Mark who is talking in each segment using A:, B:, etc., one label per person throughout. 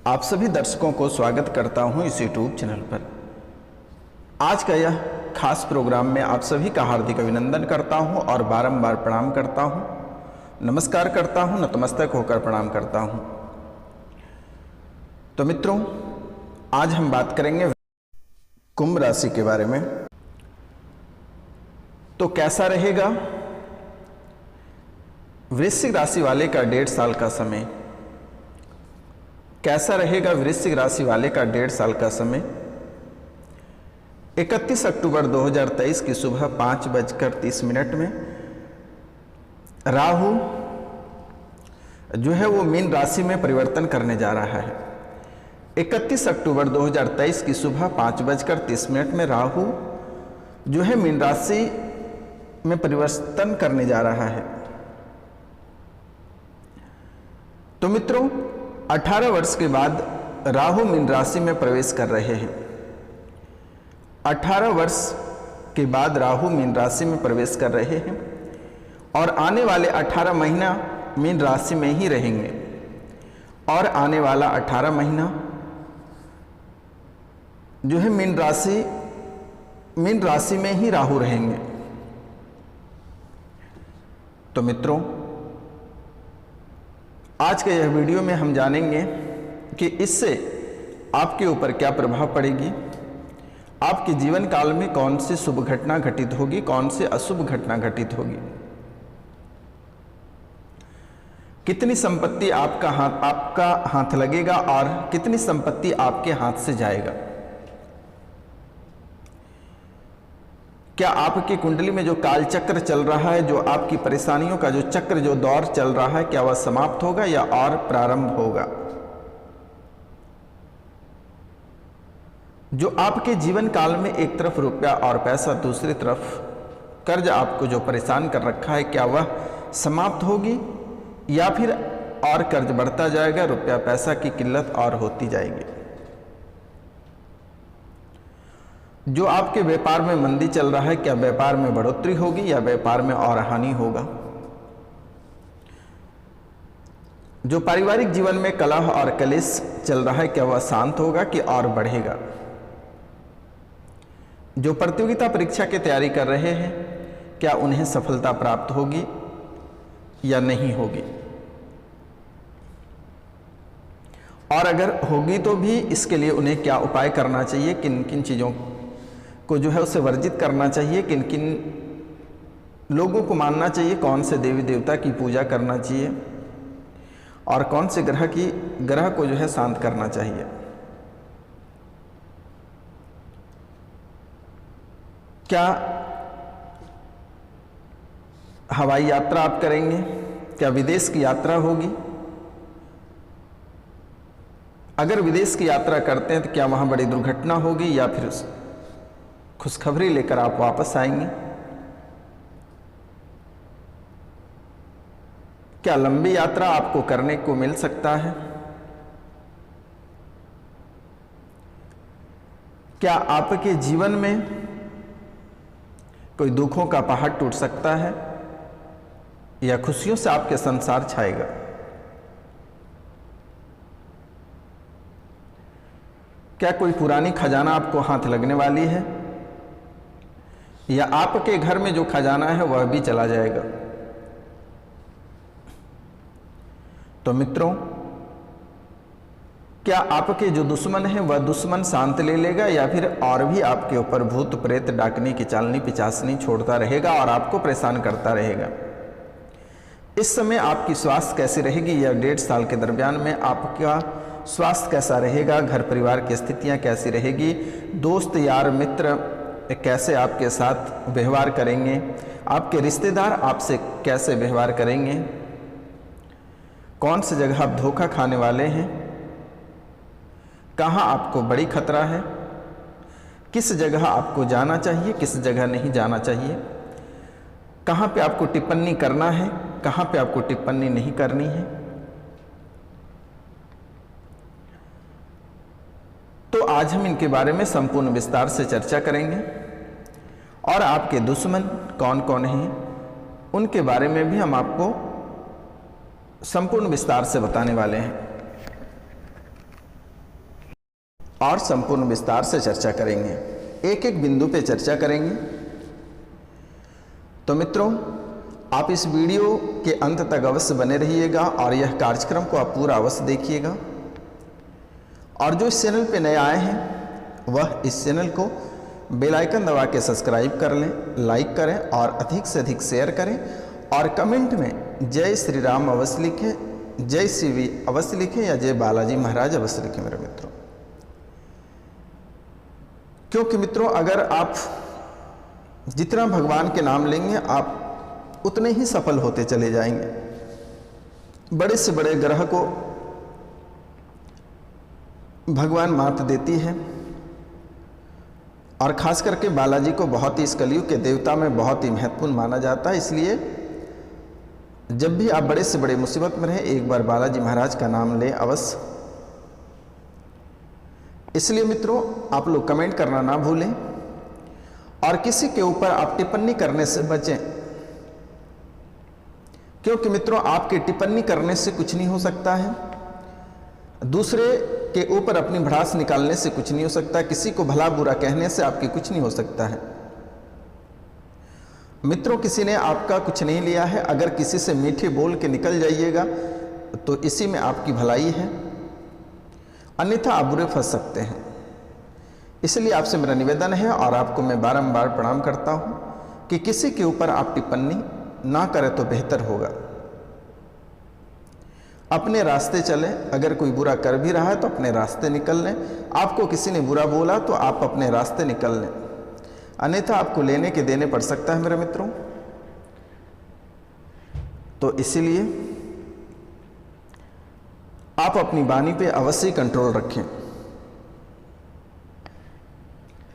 A: आप सभी दर्शकों को स्वागत करता हूं इस यूट्यूब चैनल पर। आज का यह खास प्रोग्राम में आप सभी का हार्दिक अभिनंदन करता हूं और बारंबार प्रणाम करता हूं, नमस्कार करता हूं, नतमस्तक होकर प्रणाम करता हूं। तो मित्रों, आज हम बात करेंगे कुंभ राशि के बारे में। तो कैसा रहेगा वृश्चिक राशि वाले का 1.5 साल का समय? कैसा रहेगा वृश्चिक राशि वाले का 1.5 साल का समय? 31 अक्टूबर 2023 की सुबह 5:30 में राहु जो है वो मीन राशि में परिवर्तन करने जा रहा है। 31 अक्टूबर 2023 की सुबह 5:30 में राहु जो है मीन राशि में परिवर्तन करने जा रहा है। तो मित्रों, 18 वर्ष के बाद राहु मीन राशि में प्रवेश कर रहे हैं। 18 वर्ष के बाद राहु मीन राशि में प्रवेश कर रहे हैं और आने वाले 18 महीना मीन राशि में ही रहेंगे और आने वाला 18 महीना जो है मीन राशि में ही राहु रहेंगे। तो मित्रों, आज के यह वीडियो में हम जानेंगे कि इससे आपके ऊपर क्या प्रभाव पड़ेगी, आपके जीवन काल में कौन सी शुभ घटना घटित होगी, कौन सी अशुभ घटना घटित होगी, कितनी संपत्ति आपका हाथ लगेगा और कितनी संपत्ति आपके हाथ से जाएगा। क्या आपकी कुंडली में जो काल चक्र चल रहा है, जो आपकी परेशानियों का जो चक्र, जो दौर चल रहा है, क्या वह समाप्त होगा या और प्रारंभ होगा? जो आपके जीवन काल में एक तरफ रुपया और पैसा, दूसरी तरफ कर्ज आपको जो परेशान कर रखा है, क्या वह समाप्त होगी या फिर और कर्ज बढ़ता जाएगा, रुपया पैसा की किल्लत और होती जाएगी? जो आपके व्यापार में मंदी चल रहा है, क्या व्यापार में बढ़ोतरी होगी या व्यापार में और हानि होगा? जो पारिवारिक जीवन में कलह और कलेश चल रहा है, क्या वह शांत होगा कि और बढ़ेगा? जो प्रतियोगिता परीक्षा की तैयारी कर रहे हैं, क्या उन्हें सफलता प्राप्त होगी या नहीं होगी? और अगर होगी तो भी इसके लिए उन्हें क्या उपाय करना चाहिए, किन किन चीज़ों को जो है उसे वर्जित करना चाहिए, किन किन लोगों को मानना चाहिए, कौन से देवी देवता की पूजा करना चाहिए और कौन से ग्रह को जो है शांत करना चाहिए। क्या हवाई यात्रा आप करेंगे? क्या विदेश की यात्रा होगी? अगर विदेश की यात्रा करते हैं तो क्या वहां बड़ी दुर्घटना होगी या फिर खुशखबरी लेकर आप वापस आएंगे? क्या लंबी यात्रा आपको करने को मिल सकता है? क्या आपके जीवन में कोई दुखों का पहाड़ टूट सकता है या खुशियों से आपके संसार छाएगा? क्या कोई पुरानी खजाना आपको हाथ लगने वाली है या आपके घर में जो खजाना है वह भी चला जाएगा? तो मित्रों, क्या आपके जो दुश्मन है वह दुश्मन शांत ले लेगा या फिर और भी आपके ऊपर भूत प्रेत डाकनी की चालनी पिचासनी छोड़ता रहेगा और आपको परेशान करता रहेगा? इस समय आपकी स्वास्थ्य कैसी रहेगी या 1.5 साल के दरमियान में आपका स्वास्थ्य कैसा रहेगा, घर परिवार की स्थितियां कैसी रहेगी, दोस्त यार मित्र कैसे आपके साथ व्यवहार करेंगे, आपके रिश्तेदार आपसे कैसे व्यवहार करेंगे, कौन सी जगह आप धोखा खाने वाले हैं, कहाँ आपको बड़ी खतरा है, किस जगह आपको जाना चाहिए, किस जगह नहीं जाना चाहिए, कहाँ पे आपको टिप्पणी करना है, कहाँ पे आपको टिप्पणी नहीं करनी है। तो आज हम इनके बारे में संपूर्ण विस्तार से चर्चा करेंगे और आपके दुश्मन कौन कौन हैं उनके बारे में भी हम आपको संपूर्ण विस्तार से बताने वाले हैं। और संपूर्ण विस्तार से चर्चा करेंगे, एक एक बिंदु पे चर्चा करेंगे। तो मित्रों, आप इस वीडियो के अंत तक अवश्य बने रहिएगा और यह कार्यक्रम को आप पूरा अवश्य देखिएगा। और जो इस चैनल पे नए आए हैं वह इस चैनल को बेल आइकन दबा के सब्सक्राइब कर लें, लाइक करें और अधिक से अधिक शेयर करें और कमेंट में जय श्री राम अवश्य लिखें, जय शिवी अवश्य लिखें या जय बालाजी महाराज अवश्य लिखें मेरे मित्रों। क्योंकि मित्रों, अगर आप जितना भगवान के नाम लेंगे आप उतने ही सफल होते चले जाएंगे। बड़े से बड़े ग्रह को भगवान मात देती है और खास करके बालाजी को बहुत ही इस कलयुग के देवता में बहुत ही महत्वपूर्ण माना जाता है। इसलिए जब भी आप बड़े से बड़े मुसीबत में रहें एक बार बालाजी महाराज का नाम लें अवश्य। इसलिए मित्रों, आप लोग कमेंट करना ना भूलें और किसी के ऊपर आप टिप्पणी करने से बचें, क्योंकि मित्रों आपके टिप्पणी करने से कुछ नहीं हो सकता है, दूसरे के ऊपर अपनी भड़ास निकालने से कुछ नहीं हो सकता, किसी को भला बुरा कहने से आपकी कुछ नहीं हो सकता है। मित्रों, किसी ने आपका कुछ नहीं लिया है, अगर किसी से मीठे बोल के निकल जाइएगा तो इसी में आपकी भलाई है, अन्यथा आप बुरे फंस सकते हैं। इसलिए आपसे मेरा निवेदन है और आपको मैं बारंबार प्रणाम करता हूं कि किसी के ऊपर आप टिप्पणी ना करें तो बेहतर होगा। अपने रास्ते चलें, अगर कोई बुरा कर भी रहा है तो अपने रास्ते निकल लें। आपको किसी ने बुरा बोला तो आप अपने रास्ते निकल लें, अन्यथा आपको लेने के देने पड़ सकता है मेरे मित्रों। तो इसीलिए आप अपनी वाणी पे अवश्य कंट्रोल रखें,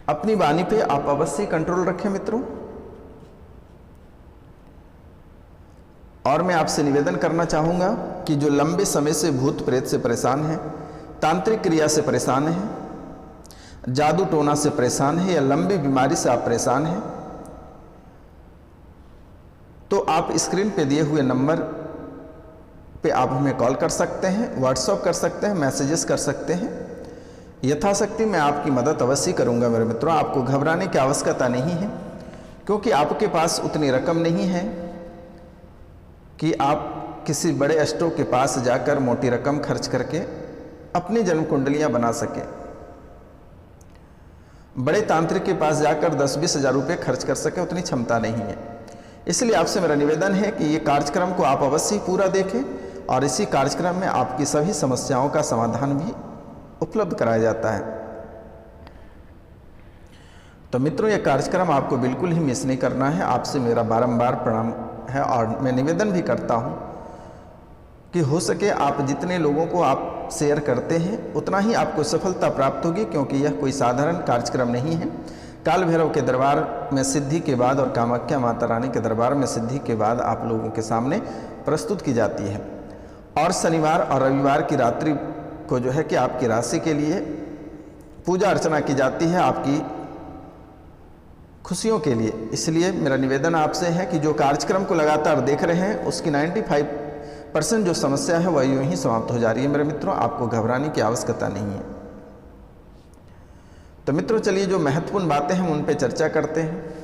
A: अपनी वाणी पे आप अवश्य कंट्रोल रखें मित्रों। और मैं आपसे निवेदन करना चाहूँगा कि जो लंबे समय से भूत प्रेत से परेशान हैं, तांत्रिक क्रिया से परेशान हैं, जादू टोना से परेशान हैं या लंबी बीमारी से आप परेशान हैं, तो आप स्क्रीन पे दिए हुए नंबर पे आप हमें कॉल कर सकते हैं, व्हाट्सएप कर सकते हैं, मैसेजेस कर सकते हैं। यथाशक्ति मैं आपकी मदद अवश्य करूँगा मेरे मित्रों। आपको घबराने की आवश्यकता नहीं है, क्योंकि आपके पास उतनी रकम नहीं है कि आप किसी बड़े अष्टों के पास जाकर मोटी रकम खर्च करके अपनी जन्म कुंडलियां बना सके। बड़े तांत्रिक के पास जाकर 10-20 हज़ार रुपये खर्च कर सके, उतनी क्षमता नहीं है। इसलिए आपसे मेरा निवेदन है कि ये कार्यक्रम को आप अवश्य पूरा देखें और इसी कार्यक्रम में आपकी सभी समस्याओं का समाधान भी उपलब्ध कराया जाता है। तो मित्रों, यह कार्यक्रम आपको बिल्कुल ही मिस नहीं करना है। आपसे मेरा बारंबार प्रणाम है और मैं निवेदन भी करता हूं कि हो सके आप जितने लोगों को आप शेयर करते हैं उतना ही आपको सफलता प्राप्त होगी, क्योंकि यह कोई साधारण कार्यक्रम नहीं है। काल भैरव के दरबार में सिद्धि के बाद और कामाख्या माता रानी के दरबार में सिद्धि के बाद आप लोगों के सामने प्रस्तुत की जाती है। और शनिवार और रविवार की रात्रि को जो है कि आपकी राशि के लिए पूजा अर्चना की जाती है, आपकी खुशियों के लिए। इसलिए मेरा निवेदन आपसे है कि जो कार्यक्रम को लगातार देख रहे हैं उसकी 95% जो समस्या है वह यूं ही समाप्त हो जा रही है मेरे मित्रों। आपको घबराने की आवश्यकता नहीं है। तो मित्रों, चलिए जो महत्वपूर्ण बातें हैं उन पे चर्चा करते हैं।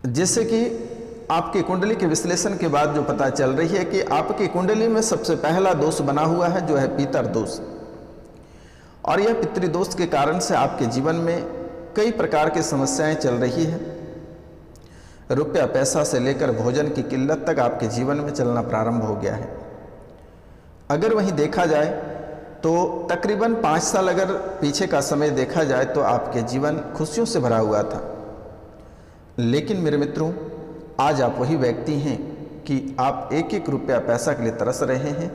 A: जैसे कि आपकी कुंडली के विश्लेषण के बाद जो पता चल रही है कि आपकी कुंडली में सबसे पहला दोष बना हुआ है जो है पितर दोष, और यह पितृदोष के कारण से आपके जीवन में कई प्रकार की समस्याएं चल रही है। रुपया पैसा से लेकर भोजन की किल्लत तक आपके जीवन में चलना प्रारंभ हो गया है। अगर वहीं देखा जाए तो तकरीबन 5 साल अगर पीछे का समय देखा जाए तो आपके जीवन खुशियों से भरा हुआ था। लेकिन मेरे मित्रों, आज आप वही व्यक्ति हैं कि आप एक एक रुपया पैसा के लिए तरस रहे हैं,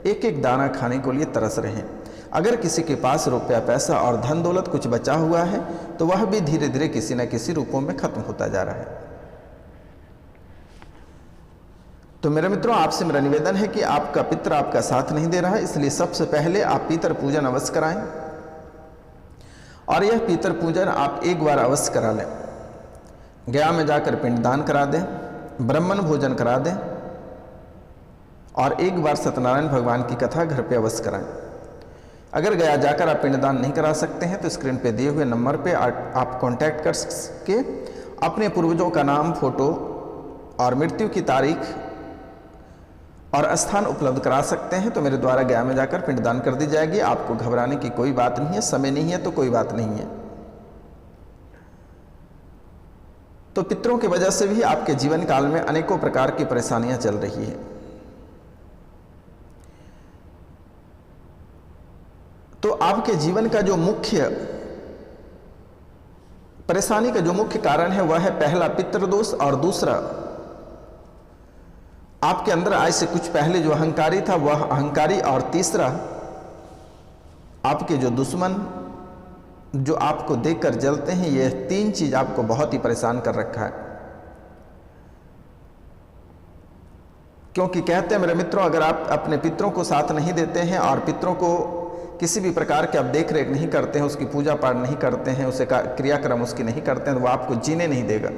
A: एक एक दाना खाने के लिए तरस रहे हैं। अगर किसी के पास रुपया पैसा और धन दौलत कुछ बचा हुआ है तो वह भी धीरे धीरे किसी न किसी रूपों में खत्म होता जा रहा है। तो मेरे मित्रों, आपसे मेरा निवेदन है कि आपका पितर आपका साथ नहीं दे रहा है, इसलिए सबसे पहले आप पितर पूजन अवश्य कराएं। और यह पितर पूजन आप एक बार अवश्य करा लें। गया में जाकर पिंडदान करा दें, ब्राह्मण भोजन करा दें और एक बार सत्यनारायण भगवान की कथा घर पे अवश्य कराएं। अगर गया जाकर आप पिंडदान नहीं करा सकते हैं तो स्क्रीन पे दिए हुए नंबर पे आप कांटेक्ट कर के अपने पूर्वजों का नाम, फोटो और मृत्यु की तारीख और स्थान उपलब्ध करा सकते हैं। तो मेरे द्वारा गया में जाकर पिंडदान कर दी जाएगी। आपको घबराने की कोई बात नहीं है, समय नहीं है तो कोई बात नहीं है। तो पितरों की वजह से भी आपके जीवन काल में अनेकों प्रकार की परेशानियां चल रही है। तो आपके जीवन का जो मुख्य परेशानी का जो मुख्य कारण है वह है पहला पितृदोष, और दूसरा आपके अंदर आज से कुछ पहले जो अहंकारी था वह अहंकारी, और तीसरा आपके जो दुश्मन जो आपको देखकर जलते हैं। ये तीन चीज आपको बहुत ही परेशान कर रखा है। क्योंकि कहते हैं मेरे मित्रों, अगर आप अपने पितरों को साथ नहीं देते हैं और पितरों को किसी भी प्रकार के आप देख रेख नहीं करते हैं, उसकी पूजा पाठ नहीं करते हैं, उसे क्रियाक्रम उसकी नहीं करते हैं, तो वो आपको जीने नहीं देगा।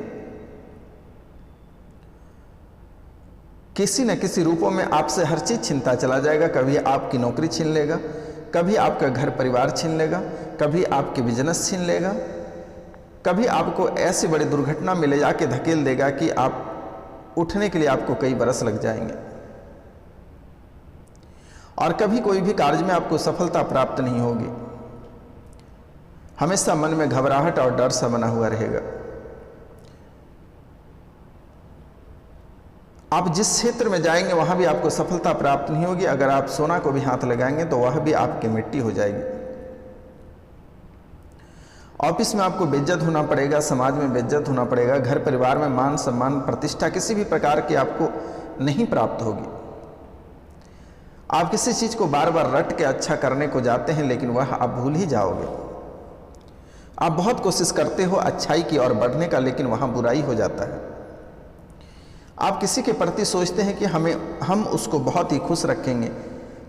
A: किसी न किसी रूपों में आपसे हर चीज छीनता चला जाएगा। कभी आपकी नौकरी छीन लेगा, कभी आपका घर परिवार छीन लेगा, कभी आपके बिजनेस छीन लेगा, कभी आपको ऐसी बड़ी दुर्घटना में ले जाके धकेल देगा कि आप उठने के लिए आपको कई बरस लग जाएंगे, और कभी कोई भी कार्य में आपको सफलता प्राप्त नहीं होगी। हमेशा मन में घबराहट और डर सा बना हुआ रहेगा। आप जिस क्षेत्र में जाएंगे वहां भी आपको सफलता प्राप्त नहीं होगी। अगर आप सोना को भी हाथ लगाएंगे तो वह भी आपकी मिट्टी हो जाएगी। ऑफिस में आपको बेइज्जत होना पड़ेगा, समाज में बेइज्जत होना पड़ेगा, घर परिवार में मान सम्मान प्रतिष्ठा किसी भी प्रकार की आपको नहीं प्राप्त होगी। आप किसी चीज को बार बार रट के अच्छा करने को जाते हैं, लेकिन वह आप भूल ही जाओगे। आप बहुत कोशिश करते हो अच्छाई की ओर बढ़ने का, लेकिन वहां बुराई हो जाता है। आप किसी के प्रति सोचते हैं कि हम उसको बहुत ही खुश रखेंगे,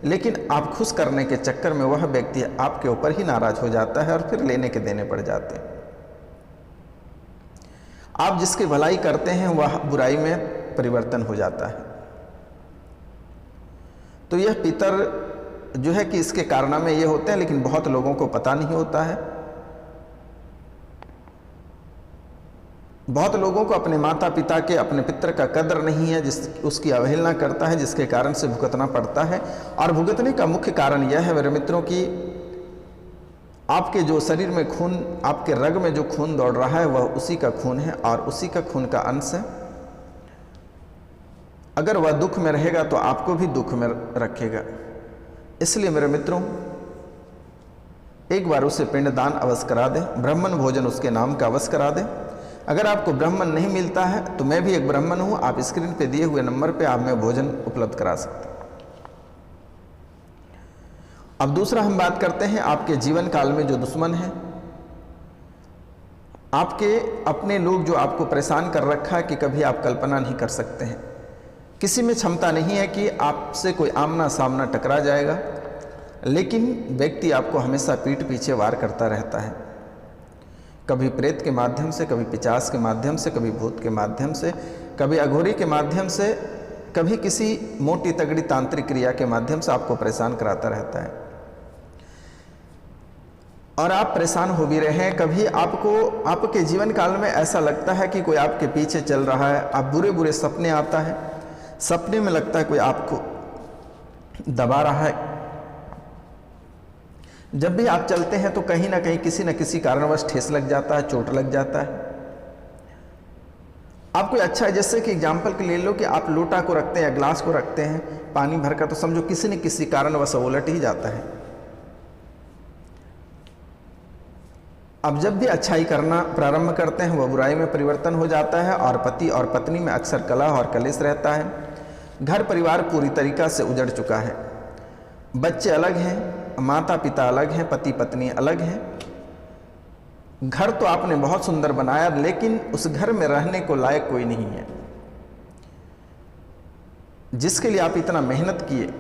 A: लेकिन आप खुश करने के चक्कर में वह व्यक्ति आपके ऊपर ही नाराज हो जाता है और फिर लेने के देने पड़ जाते हैं। आप जिसकी भलाई करते हैं वह बुराई में परिवर्तन हो जाता है। तो यह पितर जो है कि इसके कारनामे ये होते हैं, लेकिन बहुत लोगों को पता नहीं होता है। बहुत लोगों को अपने माता पिता के, अपने पितर का कदर नहीं है, उसकी अवहेलना करता है, जिसके कारण से भुगतना पड़ता है। और भुगतने का मुख्य कारण यह है मेरे मित्रों कि आपके जो शरीर में खून, आपके रग में जो खून दौड़ रहा है वह उसी का खून है और उसी का खून का अंश है। अगर वह दुख में रहेगा तो आपको भी दुख में रखेगा। इसलिए मेरे मित्रों, एक बार उसे पिंडदान अवश्य करा दें, ब्राह्मण भोजन उसके नाम का अवश्य करा दें। अगर आपको ब्राह्मण नहीं मिलता है तो मैं भी एक ब्राह्मण हूं, आप स्क्रीन पे दिए हुए नंबर पे आप में भोजन उपलब्ध करा सकते हैं। अब दूसरा हम बात करते हैं आपके जीवन काल में जो दुश्मन है, आपके अपने लोग जो आपको परेशान कर रखा है कि कभी आप कल्पना नहीं कर सकते हैं। किसी में क्षमता नहीं है कि आपसे कोई आमना सामना टकरा जाएगा, लेकिन व्यक्ति आपको हमेशा पीठ पीछे वार करता रहता है। कभी प्रेत के माध्यम से, कभी पिशाच के माध्यम से, कभी भूत के माध्यम से, कभी अघोरी के माध्यम से, कभी किसी मोटी तगड़ी तांत्रिक क्रिया के माध्यम से आपको परेशान कराता रहता है। और आप परेशान हो भी रहे हैं। कभी आपको आपके जीवन काल में ऐसा लगता है कि कोई आपके पीछे चल रहा है, आप बुरे बुरे सपने आता है, सपने में लगता है कोई आपको दबा रहा है। जब भी आप चलते हैं तो कहीं ना कहीं किसी न किसी कारणवश ठेस लग जाता है, चोट लग जाता है। आप कोई अच्छा है, जैसे कि एग्जाम्पल के ले लो कि आप लोटा को रखते हैं या ग्लास को रखते हैं पानी भरकर, तो समझो किसी न किसी कारणवश उलट ही जाता है। अब जब भी अच्छाई करना प्रारंभ करते हैं वह बुराई में परिवर्तन हो जाता है, और पति और पत्नी में अक्सर कलह और कलेश रहता है। घर परिवार पूरी तरीका से उजड़ चुका है। बच्चे अलग हैं, माता पिता अलग हैं, पति पत्नी अलग हैं। घर तो आपने बहुत सुंदर बनाया, लेकिन उस घर में रहने को लायक कोई नहीं है। जिसके लिए आप इतना मेहनत किए,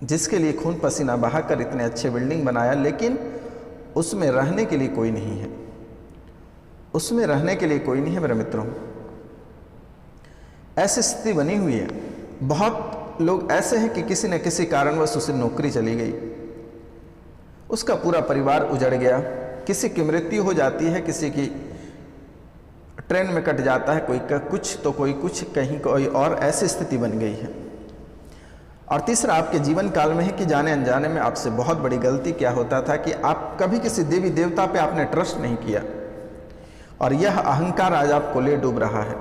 A: जिसके लिए खून पसीना बहाकर इतने अच्छे बिल्डिंग बनाया, लेकिन उसमें रहने के लिए कोई नहीं है। उसमें रहने के लिए कोई नहीं है मेरे मित्रों। ऐसी स्थिति बनी हुई है। बहुत लोग ऐसे हैं कि किसी न किसी कारणवश उसे नौकरी चली गई, उसका पूरा परिवार उजड़ गया, किसी की मृत्यु हो जाती है, किसी की ट्रेन में कट जाता है, कोई का कुछ तो कोई कुछ, कहीं कोई और, ऐसी स्थिति बन गई है। और तीसरा आपके जीवन काल में है कि जाने अनजाने में आपसे बहुत बड़ी गलती क्या होता था कि आप कभी किसी देवी देवता पे आपने ट्रस्ट नहीं किया, और यह अहंकार आज आपको ले डूब रहा है।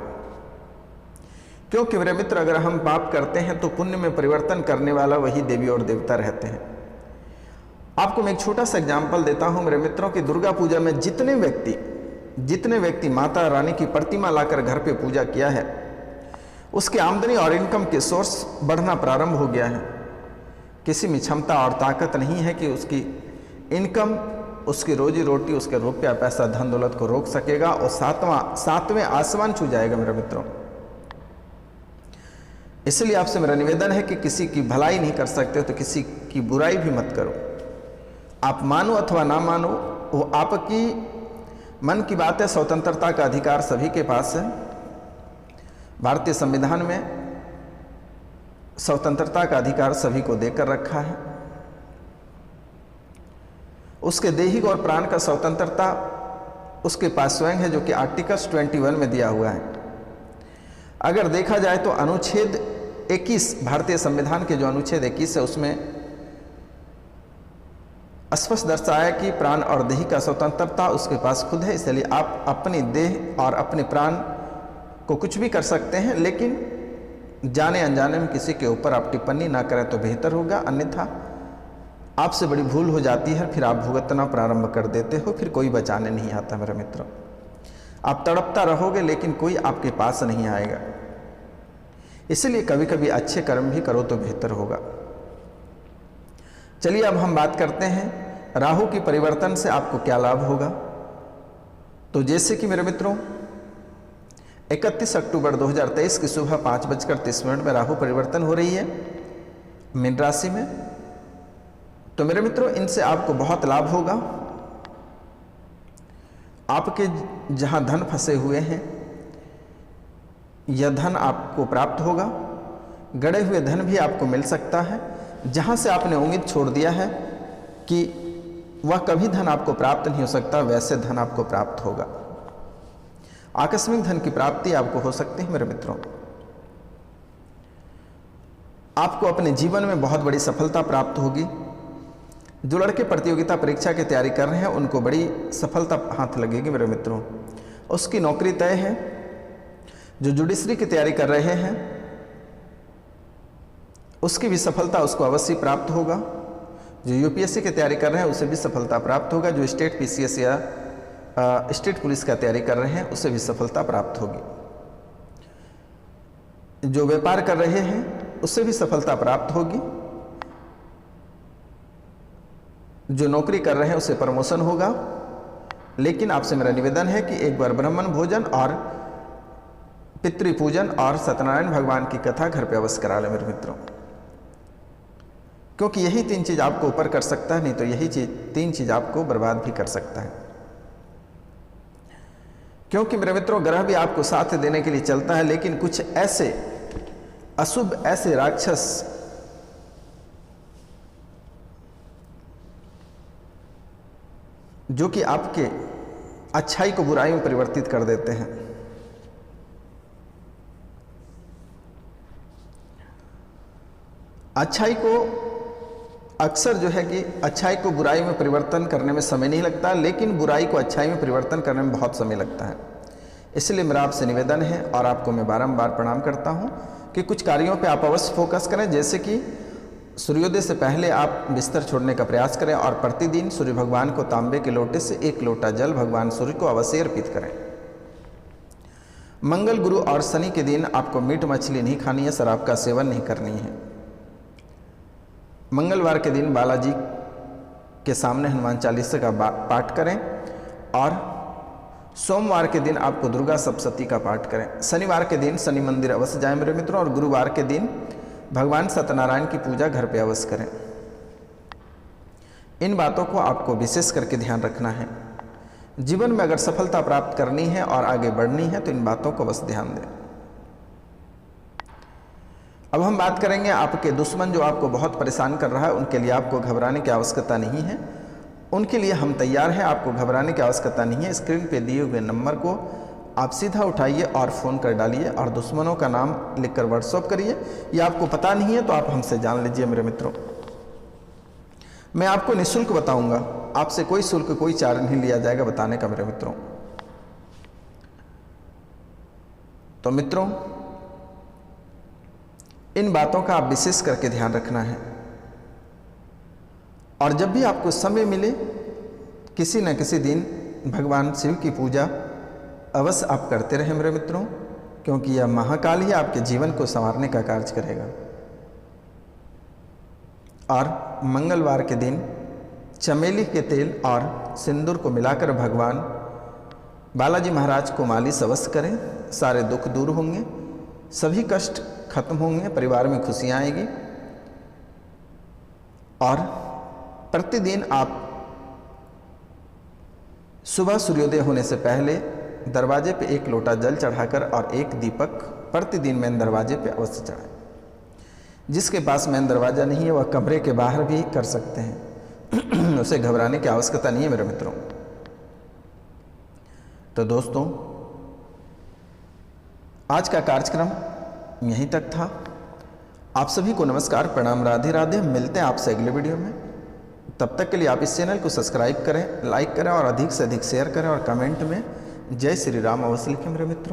A: क्योंकि मेरे मित्र, अगर हम पाप करते हैं तो पुण्य में परिवर्तन करने वाला वही देवी और देवता रहते हैं। आपको मैं एक छोटा सा एग्जाम्पल देता हूं मेरे मित्रों की, दुर्गा पूजा में जितने व्यक्ति माता रानी की प्रतिमा लाकर घर पे पूजा किया है, उसकी आमदनी और इनकम के सोर्स बढ़ना प्रारंभ हो गया है। किसी में क्षमता और ताकत नहीं है कि उसकी इनकम, उसकी रोजी रोटी, उसके रुपया पैसा धन दौलत को रोक सकेगा, और सातवें आसमान छू जाएगा मेरे मित्रों। इसलिए आपसे मेरा निवेदन है कि किसी की भलाई नहीं कर सकते तो किसी की बुराई भी मत करो। आप मानो अथवा ना मानो, वो आपकी मन की बात है। स्वतंत्रता का अधिकार सभी के पास है। भारतीय संविधान में स्वतंत्रता का अधिकार सभी को देकर रखा है। उसके देहिक और प्राण का स्वतंत्रता उसके पास स्वयं है, जो कि आर्टिकल 21 में दिया हुआ है। अगर देखा जाए तो अनुच्छेद 21 भारतीय संविधान के जो अनुच्छेद 21 है, उसमें स्पष्ट दर्शाया कि प्राण और देह का स्वतंत्रता उसके पास खुद है। इसलिए आप अपनी देह और अपने प्राण को कुछ भी कर सकते हैं, लेकिन जाने अनजाने में किसी के ऊपर आप टिप्पणी ना करें तो बेहतर होगा। अन्यथा आपसे बड़ी भूल हो जाती है, फिर आप भुगतना प्रारंभ कर देते हो, फिर कोई बचाने नहीं आता मेरे मित्रों। आप तड़पता रहोगे लेकिन कोई आपके पास नहीं आएगा। इसलिए कभी कभी अच्छे कर्म भी करो तो बेहतर होगा। चलिए अब हम बात करते हैं राहु की परिवर्तन से आपको क्या लाभ होगा। तो जैसे कि मेरे मित्रों 31 अक्टूबर 2023 की सुबह 5:30 में राहु परिवर्तन हो रही है मीन राशि में। तो मेरे मित्रों, इनसे आपको बहुत लाभ होगा। आपके जहां धन फंसे हुए हैं, यह धन आपको प्राप्त होगा। गड़े हुए धन भी आपको मिल सकता है। जहां से आपने उम्मीद छोड़ दिया है कि वह कभी धन आपको प्राप्त नहीं हो सकता, वैसे धन आपको प्राप्त होगा। आकस्मिक धन की प्राप्ति आपको हो सकती है मेरे मित्रों। आपको अपने जीवन में बहुत बड़ी सफलता प्राप्त होगी। जो लड़के प्रतियोगिता परीक्षा की तैयारी कर रहे हैं, उनको बड़ी सफलता हाथ लगेगी मेरे मित्रों। उसकी नौकरी तय है। जो जुडिशरी की तैयारी कर रहे हैं, उसकी भी सफलता उसको अवश्य प्राप्त होगा। जो यूपीएससी की तैयारी कर रहे हैं, उसे भी सफलता प्राप्त होगा। जो स्टेट पीसीएस या स्टेट पुलिस का तैयारी कर रहे हैं, उसे भी सफलता प्राप्त होगी। जो व्यापार कर रहे हैं, उससे भी सफलता प्राप्त होगी। जो नौकरी कर रहे हैं, उसे प्रमोशन होगा। लेकिन आपसे मेरा निवेदन है कि एक बार ब्राह्मण भोजन और पितृपूजन और सत्यनारायण भगवान की कथा घर पे अवश्य करा लें मेरे मित्रों, क्योंकि यही 3 चीज आपको ऊपर कर सकता है, नहीं तो यही 3 चीज आपको बर्बाद भी कर सकता है। क्योंकि मेरे मित्रों, ग्रह भी आपको साथ देने के लिए चलता है, लेकिन कुछ ऐसे अशुभ, ऐसे राक्षस जो कि आपके अच्छाई को बुराई में परिवर्तित कर देते हैं। अच्छाई को अक्सर जो है कि अच्छाई को बुराई में परिवर्तन करने में समय नहीं लगता, लेकिन बुराई को अच्छाई में परिवर्तन करने में बहुत समय लगता है। इसलिए मेरा आपसे निवेदन है, और आपको मैं बारंबार प्रणाम करता हूं कि कुछ कार्यों पे आप अवश्य फोकस करें। जैसे कि सूर्योदय से पहले आप बिस्तर छोड़ने का प्रयास करें, और प्रतिदिन सूर्य भगवान को तांबे के लोटे से 1 लोटा जल भगवान सूर्य को अवश्य अर्पित करें। मंगल, गुरु और शनि के दिन आपको मीट मछली नहीं खानी है, शराब का सेवन नहीं करनी है। मंगलवार के दिन बालाजी के सामने हनुमान चालीसा का पाठ करें, और सोमवार के दिन आपको दुर्गा सप्तशती का पाठ करें। शनिवार के दिन शनि मंदिर अवश्य जाएं मेरे मित्रों, और गुरुवार के दिन भगवान सत्यनारायण की पूजा घर पे अवश्य करें। इन बातों को आपको विशेष करके ध्यान रखना है। जीवन में अगर सफलता प्राप्त करनी है और आगे बढ़नी है, तो इन बातों को बस ध्यान दें। अब हम बात करेंगे आपके दुश्मन जो आपको बहुत परेशान कर रहा है, उनके लिए आपको घबराने की आवश्यकता नहीं है। उनके लिए हम तैयार हैं। आपको घबराने की आवश्यकता नहीं है। स्क्रीन पे दिए हुए नंबर को आप सीधा उठाइए और फ़ोन कर डालिए और दुश्मनों का नाम लिखकर व्हाट्सअप करिए। या आपको पता नहीं है तो आप हमसे जान लीजिए मेरे मित्रों। मैं आपको निःशुल्क बताऊंगा, आपसे कोई शुल्क कोई चार्ज नहीं लिया जाएगा बताने का मेरे मित्रों। तो मित्रों, इन बातों का आप विशेष करके ध्यान रखना है और जब भी आपको समय मिले किसी न किसी दिन भगवान शिव की पूजा अवश्य आप करते रहें मेरे मित्रों, क्योंकि यह महाकाल ही आपके जीवन को संवारने का कार्य करेगा। और मंगलवार के दिन चमेली के तेल और सिंदूर को मिलाकर भगवान बालाजी महाराज को मालिश अवश्य करें। सारे दुख दूर होंगे, सभी कष्ट खत्म होंगे, परिवार में खुशियाँ आएगी। और प्रतिदिन आप सुबह सूर्योदय होने से पहले दरवाजे पे एक लोटा जल चढ़ाकर और एक दीपक प्रतिदिन मेन दरवाजे पे अवश्य चढ़ाएं। जिसके पास मेन दरवाज़ा नहीं है वह कमरे के बाहर भी कर सकते हैं उसे घबराने की आवश्यकता नहीं है मेरे मित्रों। तो दोस्तों, आज का कार्यक्रम यहीं तक था। आप सभी को नमस्कार, प्रणाम, राधे राधे। मिलते हैं आपसे अगले वीडियो में। तब तक के लिए आप इस चैनल को सब्सक्राइब करें, लाइक करें और अधिक से अधिक शेयर करें और कमेंट में जय श्री राम अवश्य लिखें मेरे मित्रों।